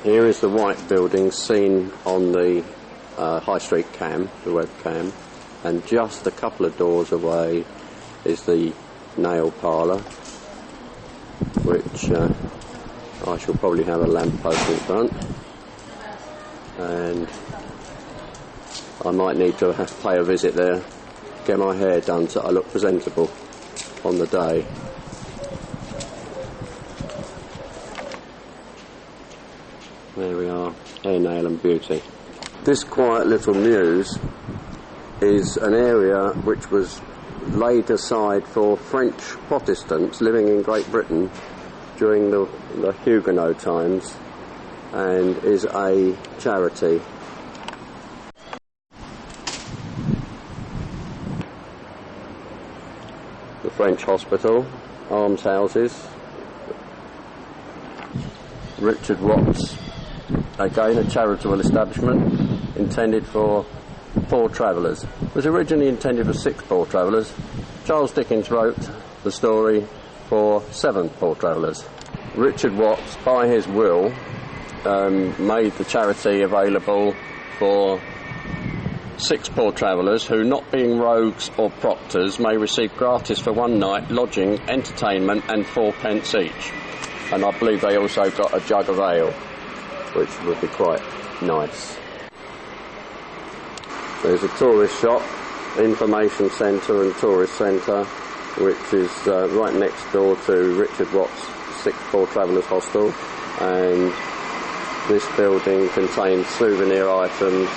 Here is the white building seen on the high street cam, the webcam, and just a couple of doors away is the nail parlour, which I shall probably have a lamp post in front, and I might need to pay a visit there, get my hair done so I look presentable on the day. There we are, hair, nail and beauty. This quiet little mews is an area which was laid aside for French Protestants living in Great Britain during the Huguenot times, and is a charity. The French hospital, almshouses, Richard Watts, again a charitable establishment intended for poor travellers. It was originally intended for 6 poor travellers. Charles Dickens wrote the story for 7 poor travellers. Richard Watts, by his will, made the charity available for 6 poor travellers who, not being rogues or proctors, may receive gratis for one night lodging, entertainment and 4 pence each. And I believe they also got a jug of ale, which would be quite nice. There's a tourist shop, information centre and tourist centre, which is right next door to Richard Watts' 6 Poor Travellers Hostel, and this building contains souvenir items,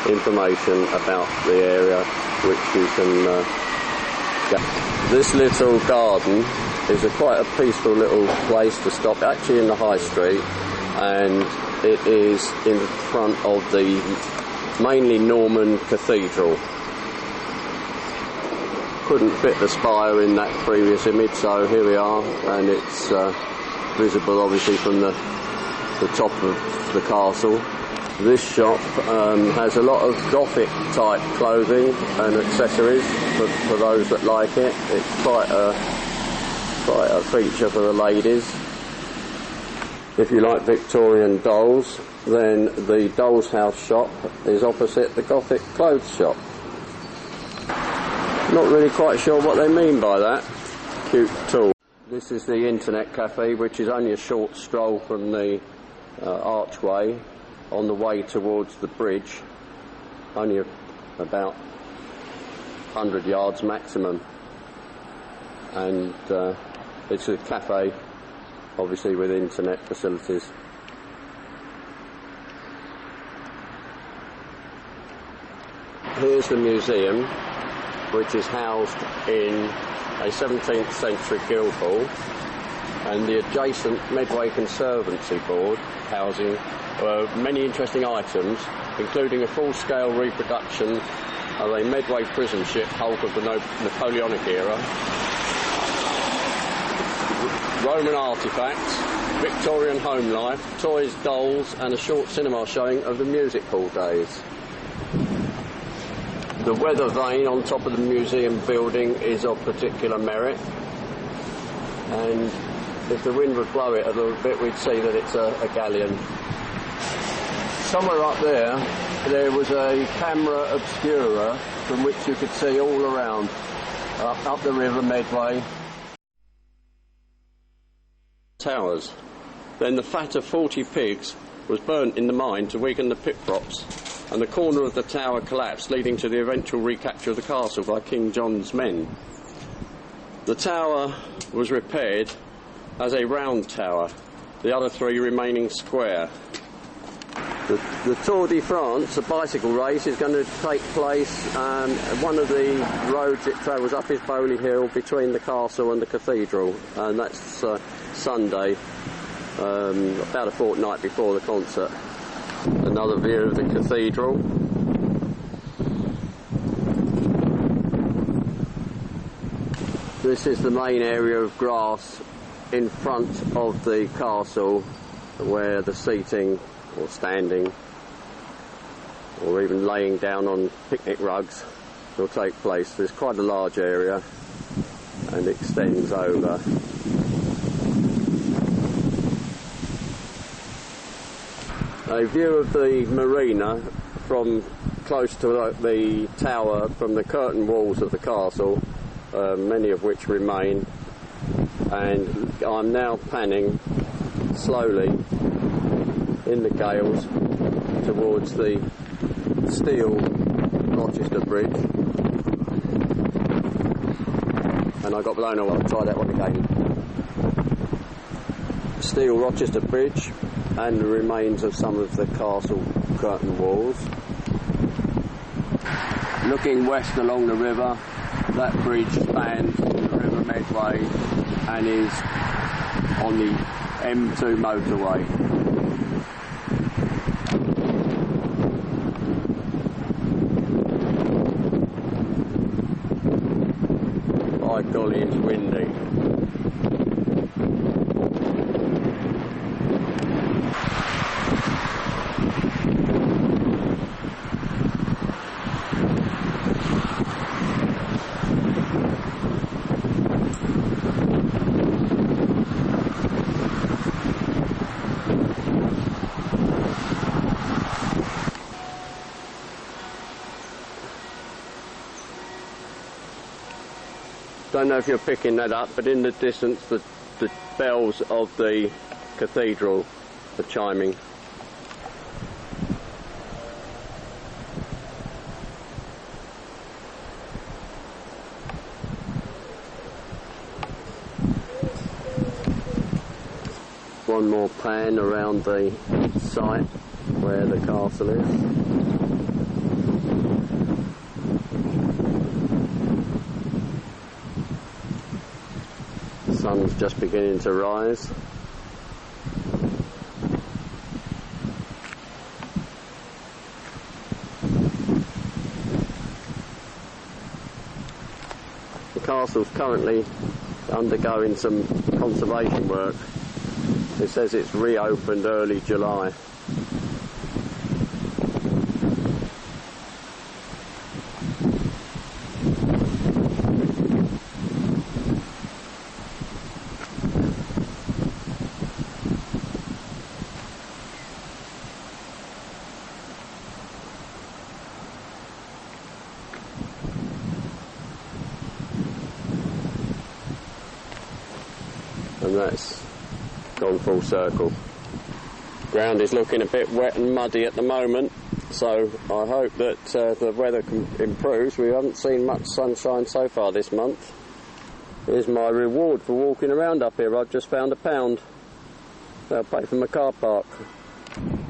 information about the area which you can get. This little garden is quite a peaceful little place to stop, actually in the high street, and it is in front of the mainly Norman cathedral. Couldn't fit the spire in that previous image, so here we are, and it's visible obviously from the top of the castle. This shop has a lot of Gothic type clothing and accessories for those that like it. It's quite a feature for the ladies. If you like Victorian dolls, then the Dolls House shop is opposite the Gothic clothes shop. Not really quite sure what they mean by that. Cute tool. This is the internet cafe, which is only a short stroll from the archway on the way towards the bridge. Only about 100 yards maximum. And it's a cafe, obviously with internet facilities. Here's the museum, which is housed in a 17th century Guildhall, and the adjacent Medway Conservancy board housing many interesting items, including a full-scale reproduction of a Medway prison ship hulk of the Napoleonic era, Roman artefacts, Victorian home life, toys, dolls, and a short cinema showing of the music hall days. The weather vane on top of the museum building is of particular merit, and if the wind would blow it a little bit, we'd see that it's a galleon. Somewhere up there was a camera obscura from which you could see all around, up the river Medway. Towers. Then the fat of 40 pigs was burnt in the mine to weaken the pit props, and the corner of the tower collapsed, leading to the eventual recapture of the castle by King John's men. The tower was repaired as a round tower, the other 3 remaining square. The Tour de France, a bicycle race, is going to take place. One of the roads it travels up is Bowley Hill between the castle and the cathedral, and that's Sunday, about a fortnight before the concert. Another view of the cathedral. This is the main area of grass in front of the castle, where the seating or standing or even laying down on picnic rugs will take place. There's quite a large area and extends over. A view of the marina from close to the tower, from the curtain walls of the castle, many of which remain, and I'm now panning slowly in the gales towards the steel Rochester Bridge, and I got blown away. I'll try that one again. Steel Rochester Bridge and the remains of some of the castle curtain walls. Looking west along the river, that bridge spans the River Medway and is on the M2 motorway. By golly, it's windy. Don't know if you're picking that up, but in the distance the bells of the cathedral are chiming. One more pan around the site where the castle is. Sun's just beginning to rise. The castle's currently undergoing some conservation work. It says it's reopened early July. And that's gone full circle. Ground is looking a bit wet and muddy at the moment, so I hope that the weather improves. We haven't seen much sunshine so far this month. Here's my reward for walking around up here. I've just found £1. I'll pay for my car park.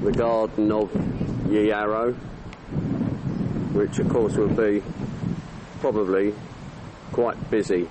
The garden of Ye Arrow, which of course will be probably quite busy